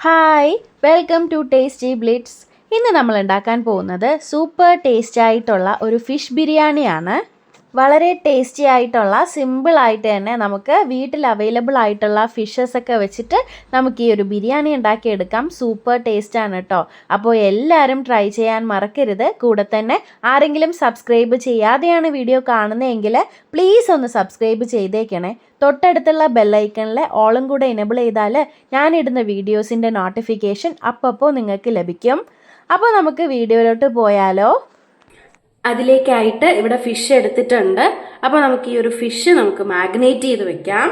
Hi, welcome to Tasty Blitz. ഇന്ന് നമ്മൾ ഉണ്ടാക്കാൻ പോകുന്നത് സൂപ്പർ ടേസ്റ്റി ആയിട്ടുള്ള ഒരു ഫിഷ് ബിരിയാണിയാണ്. വളരെ ടേസ്റ്റി ആയിട്ടുള്ള സിമ്പിളായിട്ട് തന്നെ നമുക്ക് വീട്ടിൽ അവൈലബിൾ ആയിട്ടുള്ള ഫിഷസ് ഒക്കെ വെച്ചിട്ട് നമുക്ക് ഈ ഒരു ബിരിയാണി ഉണ്ടാക്കിയെടുക്കാം. സൂപ്പർ ടേസ്റ്റാണ് കേട്ടോ. അപ്പോൾ എല്ലാവരും ട്രൈ ചെയ്യാൻ മറക്കരുത്. കൂടെ തന്നെ ആരെങ്കിലും സബ്സ്ക്രൈബ് ചെയ്യാതെയാണ് വീഡിയോ കാണുന്നതെങ്കിൽ പ്ലീസ് ഒന്ന് സബ്സ്ക്രൈബ് ചെയ്തേക്കണേ. തൊട്ടടുത്തുള്ള ബെല്ലൈക്കണിൽ ഓളും കൂടെ എനേബിൾ ചെയ്താൽ ഞാനിടുന്ന വീഡിയോസിൻ്റെ നോട്ടിഫിക്കേഷൻ അപ്പോൾ നിങ്ങൾക്ക് ലഭിക്കും. അപ്പോൾ നമുക്ക് വീഡിയോയിലോട്ട് പോയാലോ. അതിലേക്കായിട്ട് ഇവിടെ ഫിഷ് എടുത്തിട്ടുണ്ട്. അപ്പോൾ നമുക്ക് ഈ ഒരു ഫിഷ് നമുക്ക് മാഗ്നേറ്റ് ചെയ്ത് വെക്കാം.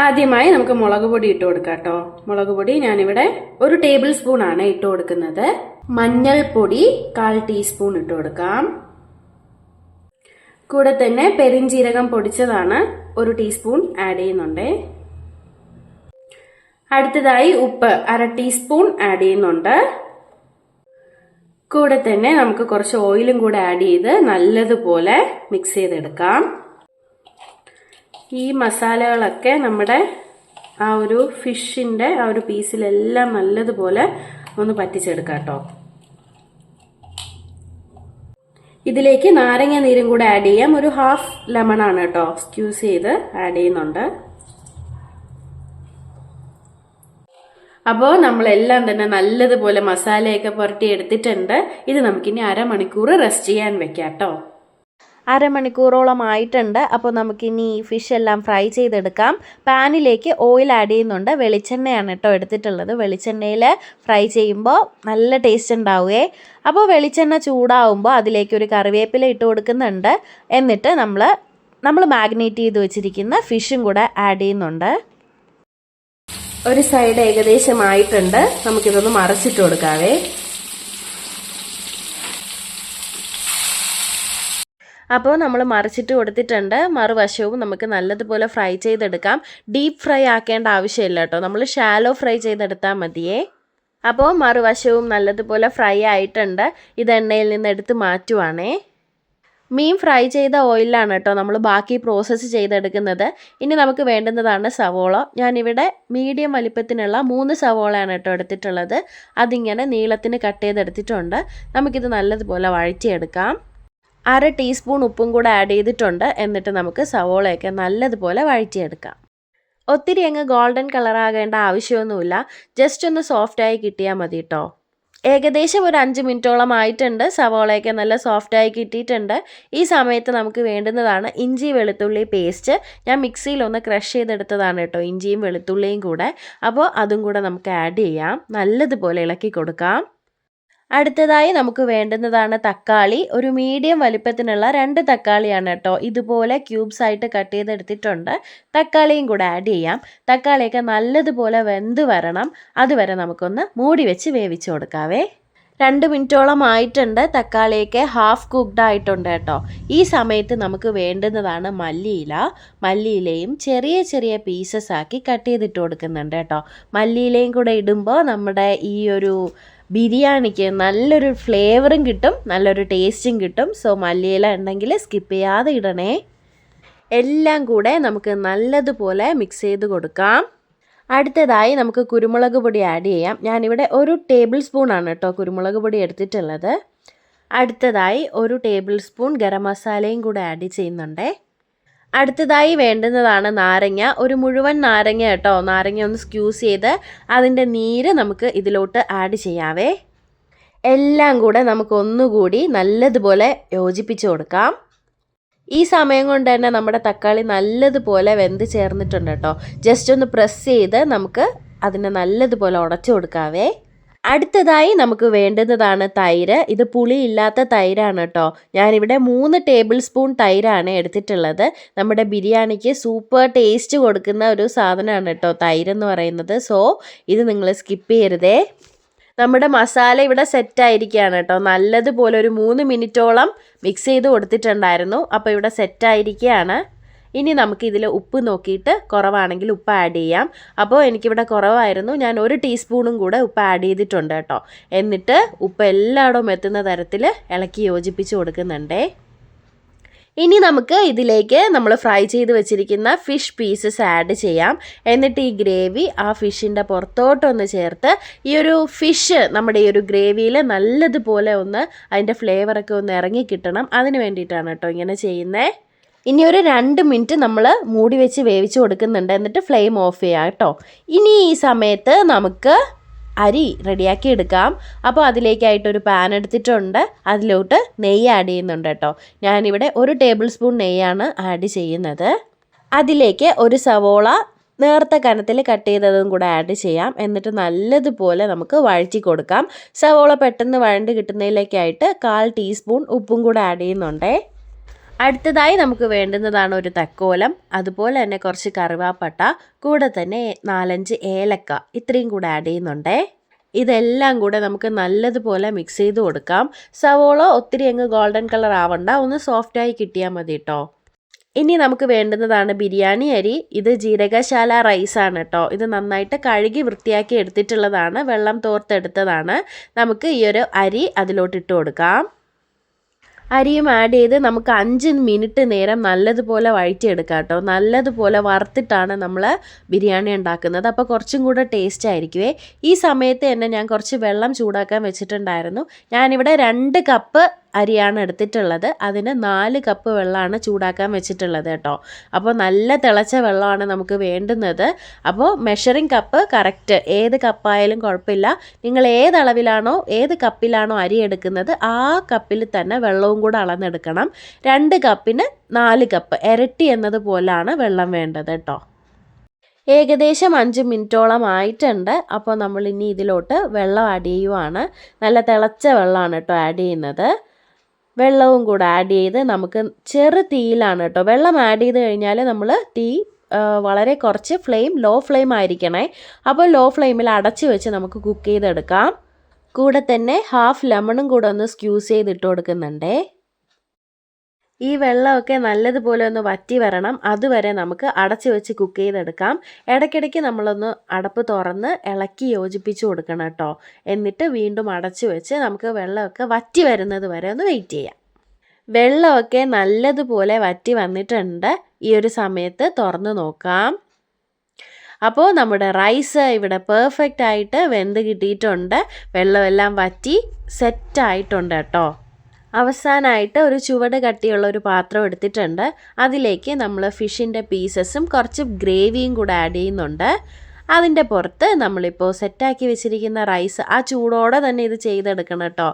ആദ്യമായി നമുക്ക് മുളക് പൊടി ഇട്ട് കൊടുക്കാം കേട്ടോ. മുളക് പൊടി ഞാനിവിടെ 1 ടേബിൾ സ്പൂൺ ആണ് ഇട്ട് കൊടുക്കുന്നത്. മഞ്ഞൾപ്പൊടി 1/4 ടീസ്പൂൺ ഇട്ട് കൊടുക്കാം. കൂടെ തന്നെ പെരിഞ്ജീരകം പൊടിച്ചതാണ് 1 ടീസ്പൂൺ ആഡ് ചെയ്യുന്നുണ്ട്. അടുത്തതായി ഉപ്പ് 1/2 ടീസ്പൂൺ ആഡ് ചെയ്യുന്നുണ്ട്. കൂടെ തന്നെ നമുക്ക് കുറച്ച് ഓയിലും കൂടെ ആഡ് ചെയ്ത് നല്ലതുപോലെ മിക്സ് ചെയ്തെടുക്കാം. ഈ മസാലകളൊക്കെ നമ്മുടെ ആ ഒരു ഫിഷിന്റെ ആ ഒരു പീസിലെല്ലാം നല്ലതുപോലെ ഒന്ന് പറ്റിച്ചെടുക്കാം കേട്ടോ. ഇതിലേക്ക് നാരങ്ങ നീരും കൂടെ ആഡ് ചെയ്യാം. ഒരു 1/2 ലെമൺ ആണ് കേട്ടോ സ്ക്യൂസ് ചെയ്ത് ആഡ് ചെയ്യുന്നുണ്ട്. അപ്പോൾ നമ്മളെല്ലാം തന്നെ നല്ലതുപോലെ മസാലയൊക്കെ പുരട്ടി എടുത്തിട്ടുണ്ട്. ഇത് നമുക്കിനി അരമണിക്കൂർ റെസ്റ്റ് ചെയ്യാൻ വെക്കാം കേട്ടോ. അരമണിക്കൂറോളം ആയിട്ടുണ്ട്. അപ്പോൾ നമുക്കിനി ഈ ഫിഷ് എല്ലാം ഫ്രൈ ചെയ്തെടുക്കാം. പാനിലേക്ക് ഓയിൽ ആഡ് ചെയ്യുന്നുണ്ട്. വെളിച്ചെണ്ണയാണ് കേട്ടോ എടുത്തിട്ടുള്ളത്. വെളിച്ചെണ്ണയിൽ ഫ്രൈ ചെയ്യുമ്പോൾ നല്ല ടേസ്റ്റ് ഉണ്ടാവുകയെ. അപ്പോൾ വെളിച്ചെണ്ണ ചൂടാവുമ്പോൾ അതിലേക്ക് ഒരു കറിവേപ്പില ഇട്ട് കൊടുക്കുന്നുണ്ട്. എന്നിട്ട് നമ്മൾ മാഗ്നേറ്റ് ചെയ്ത് വെച്ചിരിക്കുന്ന ഫിഷും കൂടെ ആഡ് ചെയ്യുന്നുണ്ട്. ഒരു സൈഡ് ഏകദേശം ആയിട്ടുണ്ട്. നമുക്കിതൊന്ന് മറച്ചിട്ട് കൊടുക്കാവേ. അപ്പോൾ നമ്മൾ മറിച്ചിട്ട് കൊടുത്തിട്ടുണ്ട്. മറുവശവും നമുക്ക് നല്ലതുപോലെ ഫ്രൈ ചെയ്തെടുക്കാം. ഡീപ്പ് ഫ്രൈ ആക്കേണ്ട ആവശ്യമില്ല കേട്ടോ. നമ്മൾ ഷാലോ ഫ്രൈ ചെയ്തെടുത്താൽ മതിയേ. അപ്പോൾ മറുവശവും നല്ലതുപോലെ ഫ്രൈ ആയിട്ടുണ്ട്. ഇത് എണ്ണയിൽ നിന്ന് എടുത്ത് മാറ്റുവാണേ. മീൻ ഫ്രൈ ചെയ്ത ഓയിലാണ് കേട്ടോ നമ്മൾ ബാക്കി പ്രോസസ്സ് ചെയ്തെടുക്കുന്നത്. ഇനി നമുക്ക് വേണ്ടുന്നതാണ് സവോള. ഞാനിവിടെ മീഡിയം വലിപ്പത്തിനുള്ള 3 സവോളയാണ് കേട്ടോ എടുത്തിട്ടുള്ളത്. അതിങ്ങനെ നീളത്തിന് കട്ട് ചെയ്തെടുത്തിട്ടുണ്ട്. നമുക്കിത് നല്ലതുപോലെ വഴറ്റിയെടുക്കാം. 1/2 ടീസ്പൂൺ ഉപ്പും കൂടെ ആഡ് ചെയ്തിട്ടുണ്ട്. എന്നിട്ട് നമുക്ക് സവോളയൊക്കെ നല്ലതുപോലെ വഴറ്റിയെടുക്കാം. ഒത്തിരി അങ്ങ് ഗോൾഡൻ കളറാകേണ്ട ആവശ്യമൊന്നുമില്ല. ജസ്റ്റ് ഒന്ന് സോഫ്റ്റായി കിട്ടിയാൽ മതി കേട്ടോ. ഏകദേശം ഒരു 5 മിനിറ്റോളം ആയിട്ടുണ്ട്. സവോളയൊക്കെ നല്ല സോഫ്റ്റായി കിട്ടിയിട്ടുണ്ട്. ഈ സമയത്ത് നമുക്ക് വേണ്ടുന്നതാണ് ഇഞ്ചി വെളുത്തുള്ളി പേസ്റ്റ്. ഞാൻ മിക്സിയിൽ ഒന്ന് ക്രഷ് ചെയ്തെടുത്തതാണ് കേട്ടോ, ഇഞ്ചിയും വെളുത്തുള്ളിയും കൂടെ. അപ്പോൾ അതും കൂടെ നമുക്ക് ആഡ് ചെയ്യാം. നല്ലതുപോലെ ഇളക്കി കൊടുക്കാം. അടുത്തതായി നമുക്ക് വേണ്ടുന്നതാണ് തക്കാളി. ഒരു മീഡിയം വലിപ്പത്തിനുള്ള 2 തക്കാളിയാണ് കേട്ടോ. ഇതുപോലെ ക്യൂബ്സ് ആയിട്ട് കട്ട് ചെയ്തെടുത്തിട്ടുണ്ട്. തക്കാളിയും കൂടെ ആഡ് ചെയ്യാം. തക്കാളിയൊക്കെ നല്ലതുപോലെ വെന്ത് വരണം. അതുവരെ നമുക്കൊന്ന് മൂടി വെച്ച് വേവിച്ച് കൊടുക്കാവേ. 2 മിനിറ്റോളം ആയിട്ടുണ്ട്. തക്കാളിയൊക്കെ ഹാഫ് കുക്ക്ഡ് ആയിട്ടുണ്ട് കേട്ടോ. ഈ സമയത്ത് നമുക്ക് വേണ്ടുന്നതാണ് മല്ലിയില. മല്ലിയിലയും ചെറിയ ചെറിയ പീസസ് ആക്കി കട്ട് ചെയ്തിട്ട് കൊടുക്കുന്നുണ്ട് കേട്ടോ. മല്ലിയിലയും കൂടെ ഇടുമ്പോൾ നമ്മുടെ ഈ ഒരു ബിരിയാണിക്ക് നല്ലൊരു ഫ്ലേവറും കിട്ടും, നല്ലൊരു ടേസ്റ്റും കിട്ടും. സോ മല്ലിയില ഉണ്ടെങ്കിൽ സ്കിപ്പ് ചെയ്യാതെ ഇടണേ. എല്ലാം കൂടെ നമുക്ക് നല്ലതുപോലെ മിക്സ് ചെയ്ത് കൊടുക്കാം. അടുത്തതായി നമുക്ക് കുരുമുളക് പൊടി ആഡ് ചെയ്യാം. ഞാനിവിടെ 1 ടേബിൾ സ്പൂൺ ആണ് കേട്ടോ കുരുമുളക് പൊടി എടുത്തിട്ടുള്ളത്. അടുത്തതായി 1 ടേബിൾ സ്പൂൺ ഗരം മസാലയും കൂടെ ആഡ് ചെയ്യുന്നുണ്ട്. അടുത്തതായി വേണ്ടുന്നതാണ് നാരങ്ങ. ഒരു മുഴുവൻ നാരങ്ങ കേട്ടോ. നാരങ്ങ ഒന്ന് സ്ക്യൂസ് ചെയ്ത് അതിൻ്റെ നീര് നമുക്ക് ഇതിലോട്ട് ആഡ് ചെയ്യാവേ. എല്ലാം കൂടെ നമുക്ക് ഒന്നുകൂടി നല്ലതുപോലെ യോജിപ്പിച്ച് കൊടുക്കാം. ഈ സമയം കൊണ്ട് തന്നെ നമ്മുടെ തക്കാളി നല്ലതുപോലെ വെന്ത് ചേർന്നിട്ടുണ്ട് കേട്ടോ. ജസ്റ്റ് ഒന്ന് പ്രസ് ചെയ്ത് നമുക്ക് അതിനെ നല്ലതുപോലെ ഉടച്ചു കൊടുക്കാവേ. അടുത്തതായി നമുക്ക് വേണ്ടുന്നതാണ് തൈര്. ഇത് പുളിയില്ലാത്ത തൈരാണ് കേട്ടോ. ഞാനിവിടെ 3 ടേബിൾ സ്പൂൺ തൈരാണ് എടുത്തിട്ടുള്ളത്. നമ്മുടെ ബിരിയാണിക്ക് സൂപ്പർ ടേസ്റ്റ് കൊടുക്കുന്ന ഒരു സാധനമാണ് കേട്ടോ തൈരെന്ന് പറയുന്നത്. സോ ഇത് നിങ്ങൾ സ്കിപ്പ് ചെയ്യരുതേ. നമ്മുടെ മസാല ഇവിടെ സെറ്റായിരിക്കുകയാണ് കേട്ടോ. നല്ലതുപോലെ ഒരു 3 മിനിറ്റോളം മിക്സ് ചെയ്ത് കൊടുത്തിട്ടുണ്ടായിരുന്നു. അപ്പോൾ ഇവിടെ സെറ്റായിരിക്കുകയാണ്. ഇനി നമുക്കിതിൽ ഉപ്പ് നോക്കിയിട്ട് കുറവാണെങ്കിൽ ഉപ്പ് ആഡ് ചെയ്യാം. അപ്പോൾ എനിക്കിവിടെ കുറവായിരുന്നു. ഞാൻ 1 ടീസ്പൂണും കൂടെ ഉപ്പ് ആഡ് ചെയ്തിട്ടുണ്ട് കേട്ടോ. എന്നിട്ട് ഉപ്പ് എല്ലായിടവും എത്തുന്ന തരത്തിൽ ഇളക്കി യോജിപ്പിച്ച് കൊടുക്കുന്നുണ്ടേ. ഇനി നമുക്ക് ഇതിലേക്ക് നമ്മൾ ഫ്രൈ ചെയ്ത് വെച്ചിരിക്കുന്ന ഫിഷ് പീസസ് ആഡ് ചെയ്യാം. എന്നിട്ട് ഈ ഗ്രേവി ആ ഫിഷിൻ്റെ പുറത്തോട്ടൊന്ന് ചേർത്ത് ഈ ഒരു ഫിഷ് നമ്മുടെ ഈ ഒരു ഗ്രേവിയിൽ നല്ലതുപോലെ ഒന്ന് അതിൻ്റെ ഫ്ലേവറൊക്കെ ഒന്ന് ഇറങ്ങി കിട്ടണം. അതിന് വേണ്ടിയിട്ടാണ് കേട്ടോ ഇങ്ങനെ ചെയ്യുന്നത്. ഇനി ഒരു 2 മിനിറ്റ് നമ്മൾ മൂടി വെച്ച് വേവിച്ച് കൊടുക്കുന്നുണ്ട്. എന്നിട്ട് ഫ്ലെയിം ഓഫ് ചെയ്യാം കേട്ടോ. ഇനി ഈ സമയത്ത് നമുക്ക് അരി റെഡിയാക്കി എടുക്കാം. അപ്പോൾ അതിലേക്കായിട്ടൊരു പാൻ എടുത്തിട്ടുണ്ട്. അതിലോട്ട് നെയ്യ് ആഡ് ചെയ്യുന്നുണ്ട് കേട്ടോ. ഞാനിവിടെ 1 ടേബിൾ സ്പൂൺ നെയ്യാണ് ആഡ് ചെയ്യുന്നത്. അതിലേക്ക് ഒരു സവോള നേർത്ത കനത്തിൽ കട്ട് ചെയ്തതും കൂടെ ആഡ് ചെയ്യാം. എന്നിട്ട് നല്ലതുപോലെ നമുക്ക് വഴറ്റി കൊടുക്കാം. സവോള പെട്ടെന്ന് വഴണ്ട് കിട്ടുന്നതിലേക്കായിട്ട് 1/4 ടീസ്പൂൺ ഉപ്പും കൂടെ ആഡ് ചെയ്യുന്നുണ്ടേ. അടുത്തതായി നമുക്ക് വേണ്ടുന്നതാണ് ഒരു തക്കോലം, അതുപോലെ തന്നെ കുറച്ച് കറുവാപ്പട്ട, കൂടെ തന്നെ 4-5 ഏലക്ക, ഇത്രയും കൂടെ ആഡ് ചെയ്യുന്നുണ്ടേ. ഇതെല്ലാം കൂടെ നമുക്ക് നല്ലതുപോലെ മിക്സ് ചെയ്ത് കൊടുക്കാം. സവോള ഒത്തിരി അങ്ങ് ഗോൾഡൻ കളർ ആവണ്ട, ഒന്ന് സോഫ്റ്റായി കിട്ടിയാൽ മതി കേട്ടോ. ഇനി നമുക്ക് വേണ്ടുന്നതാണ് ബിരിയാണി അരി. ഇത് ജീരകശാല റൈസാണ് കേട്ടോ. ഇത് നന്നായിട്ട് കഴുകി വൃത്തിയാക്കി എടുത്തിട്ടുള്ളതാണ്, വെള്ളം തോർത്തെടുത്തതാണ്. നമുക്ക് ഈ ഒരു അരി അതിലോട്ട് ഇട്ട് കൊടുക്കാം. അരിയും ആഡ് ചെയ്ത് നമുക്ക് 5 മിനിറ്റ് നേരം നല്ലതുപോലെ വഴറ്റിയെടുക്കാം കേട്ടോ. നല്ലതുപോലെ വറുത്തിട്ടാണ് നമ്മൾ ബിരിയാണി ഉണ്ടാക്കുന്നത്. അപ്പോൾ കുറച്ചും കൂടെ ടേസ്റ്റ് ആയിരിക്കുമേ. ഈ സമയത്ത് തന്നെ ഞാൻ കുറച്ച് വെള്ളം ചൂടാക്കാൻ വെച്ചിട്ടുണ്ടായിരുന്നു. ഞാനിവിടെ 2 കപ്പ് അരിയാണ് എടുത്തിട്ടുള്ളത്. അതിന് 4 കപ്പ് വെള്ളമാണ് ചൂടാക്കാൻ വെച്ചിട്ടുള്ളത് കേട്ടോ. അപ്പോൾ നല്ല തിളച്ച വെള്ളമാണ് നമുക്ക് വേണ്ടുന്നത്. അപ്പോൾ മെഷറിംഗ് കപ്പ് കറക്റ്റ്, ഏത് കപ്പായാലും കുഴപ്പമില്ല. നിങ്ങൾ ഏത് അളവിലാണോ ഏത് കപ്പിലാണോ അരി എടുക്കുന്നത് ആ കപ്പിൽ തന്നെ വെള്ളവും കൂടെ അളന്നെടുക്കണം. 2 കപ്പിന് 4 കപ്പ്, ഇരട്ടി എന്നതുപോലാണ് വെള്ളം വേണ്ടത് കേട്ടോ. ഏകദേശം 5 മിനിറ്റോളം ആയിട്ടുണ്ട്. അപ്പോൾ നമ്മൾ ഇനി ഇതിലോട്ട് വെള്ളം ആഡ് ചെയ്യുവാണ്. നല്ല തിളച്ച വെള്ളമാണ് കേട്ടോ ആഡ് ചെയ്യുന്നത്. വെള്ളവും കൂടെ ആഡ് ചെയ്ത് നമുക്ക് ചെറു തീയിലാണ് കേട്ടോ. വെള്ളം ആഡ് ചെയ്ത് കഴിഞ്ഞാൽ നമ്മൾ തീ വളരെ കുറച്ച് ലോ ഫ്ലെയിം ആയിരിക്കണേ. അപ്പോൾ ലോ ഫ്ലെയിമിൽ അടച്ച് വെച്ച് നമുക്ക് കുക്ക് ചെയ്തെടുക്കാം. കൂടെ തന്നെ 1/2 ലെമണും കൂടെ ഒന്ന് സ്ക്യൂസ് ചെയ്തിട്ട് കൊടുക്കുന്നുണ്ടേ. ഈ വെള്ളമൊക്കെ നല്ലതുപോലെ ഒന്ന് വറ്റി വരണം. അതുവരെ നമുക്ക് അടച്ച് വെച്ച് കുക്ക് ചെയ്തെടുക്കാം. ഇടയ്ക്കിടയ്ക്ക് നമ്മളൊന്ന് അടപ്പ് തുറന്ന് ഇളക്കി യോജിപ്പിച്ച് കൊടുക്കണം കേട്ടോ. എന്നിട്ട് വീണ്ടും അടച്ച് വെച്ച് നമുക്ക് വെള്ളമൊക്കെ വറ്റി വരുന്നത് വരെ ഒന്ന് വെയിറ്റ് ചെയ്യാം. വെള്ളമൊക്കെ നല്ലതുപോലെ വറ്റി വന്നിട്ടുണ്ട്. ഈ ഒരു സമയത്ത് തുറന്ന് നോക്കാം. അപ്പോൾ നമ്മുടെ റൈസ് ഇവിടെ പെർഫെക്റ്റ് ആയിട്ട് വെന്ത് കിട്ടിയിട്ടുണ്ട്. വെള്ളമെല്ലാം വറ്റി സെറ്റായിട്ടുണ്ട് കേട്ടോ. അവസാനമായിട്ട് ഒരു ചുവട് കട്ടിയുള്ള ഒരു പാത്രം എടുത്തിട്ടുണ്ട്. അതിലേക്ക് നമ്മൾ ഫിഷിൻ്റെ പീസസും കുറച്ച് ഗ്രേവിയും കൂടെ ആഡ് ചെയ്യുന്നുണ്ട്. അതിൻ്റെ പുറത്ത് നമ്മളിപ്പോൾ സെറ്റാക്കി വെച്ചിരിക്കുന്ന റൈസ്, ആ ചൂടോടെ തന്നെ ഇത് ചെയ്തെടുക്കണം കേട്ടോ.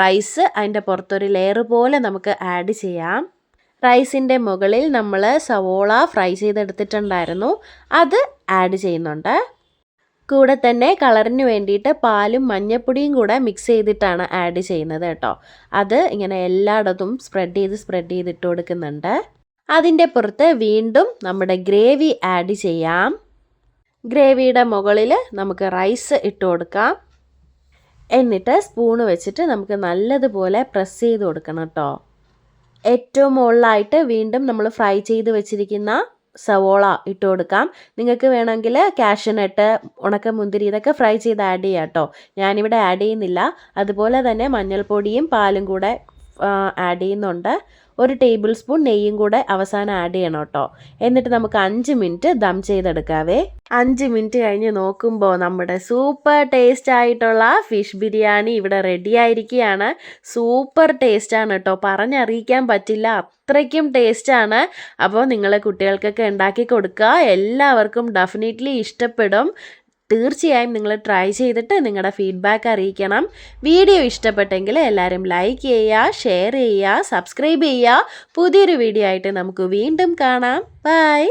റൈസ് അതിൻ്റെ പുറത്തൊരു ലെയർ പോലെ നമുക്ക് ആഡ് ചെയ്യാം. റൈസിൻ്റെ മുകളിൽ നമ്മൾ സവോള ഫ്രൈ ചെയ്തെടുത്തിട്ടുണ്ടായിരുന്നു, അത് ആഡ് ചെയ്യുന്നുണ്ട്. കൂടെ തന്നെ കളറിന് വേണ്ടിയിട്ട് പാലും മഞ്ഞൾപ്പൊടിയും കൂടെ മിക്സ് ചെയ്തിട്ടാണ് ആഡ് ചെയ്യുന്നത് കേട്ടോ. അത് ഇങ്ങനെ എല്ലായിടത്തും സ്പ്രെഡ് ചെയ്തിട്ട് കൊടുക്കുന്നുണ്ട്. അതിൻ്റെ പുറത്ത് വീണ്ടും നമ്മുടെ ഗ്രേവി ആഡ് ചെയ്യാം. ഗ്രേവിയുടെ മുകളിൽ നമുക്ക് റൈസ് ഇട്ട് കൊടുക്കാം. എന്നിട്ട് സ്പൂണ് വെച്ചിട്ട് നമുക്ക് നല്ലതുപോലെ പ്രസ് ചെയ്ത് കൊടുക്കണം കേട്ടോ. ഏറ്റവും മുകളിലായിട്ട് വീണ്ടും നമ്മൾ ഫ്രൈ ചെയ്ത് വെച്ചിരിക്കുന്ന സവോള ഇട്ട് കൊടുക്കാം. നിങ്ങൾക്ക് വേണമെങ്കിൽ കാഷ്യൂനട്ട്, ഉണക്കമുന്തിരി ഇതൊക്കെ ഫ്രൈ ചെയ്ത് ആഡ് ചെയ്യാം കേട്ടോ. ഞാനിവിടെ ആഡ് ചെയ്യുന്നില്ല. അതുപോലെ തന്നെ മഞ്ഞൾപ്പൊടിയും പാലും കൂടെ ആഡ് ചെയ്യുന്നുണ്ട്. 1 ടേബിൾ സ്പൂൺ നെയ്യും കൂടെ അവസാനം ആഡ് ചെയ്യണം കേട്ടോ. എന്നിട്ട് നമുക്ക് 5 മിനിറ്റ് ദം ചെയ്തെടുക്കാവേ. 5 മിനിറ്റ് കഴിഞ്ഞ് നോക്കുമ്പോൾ നമ്മുടെ സൂപ്പർ ടേസ്റ്റ് ആയിട്ടുള്ള ഫിഷ് ബിരിയാണി ഇവിടെ റെഡി ആയിരിക്കുകയാണ്. സൂപ്പർ ടേസ്റ്റാണ് കേട്ടോ, പറഞ്ഞറിയിക്കാൻ പറ്റില്ല, അത്രയ്ക്കും ടേസ്റ്റാണ്. അപ്പോൾ നിങ്ങൾ കുട്ടികൾക്കൊക്കെ ഉണ്ടാക്കി കൊടുക്കുക. എല്ലാവർക്കും ഡെഫിനറ്റ്ലി ഇഷ്ടപ്പെടും. തീർച്ചയായും നിങ്ങൾ ട്രൈ ചെയ്തിട്ട് നിങ്ങളുടെ ഫീഡ്ബാക്ക് അറിയിക്കണം. വീഡിയോ ഇഷ്ടപ്പെട്ടെങ്കിൽ എല്ലാവരും ലൈക്ക് ചെയ്യുക, ഷെയർ ചെയ്യുക, സബ്സ്ക്രൈബ് ചെയ്യുക. പുതിയൊരു വീഡിയോ ആയിട്ട് നമുക്ക് വീണ്ടും കാണാം. ബൈ.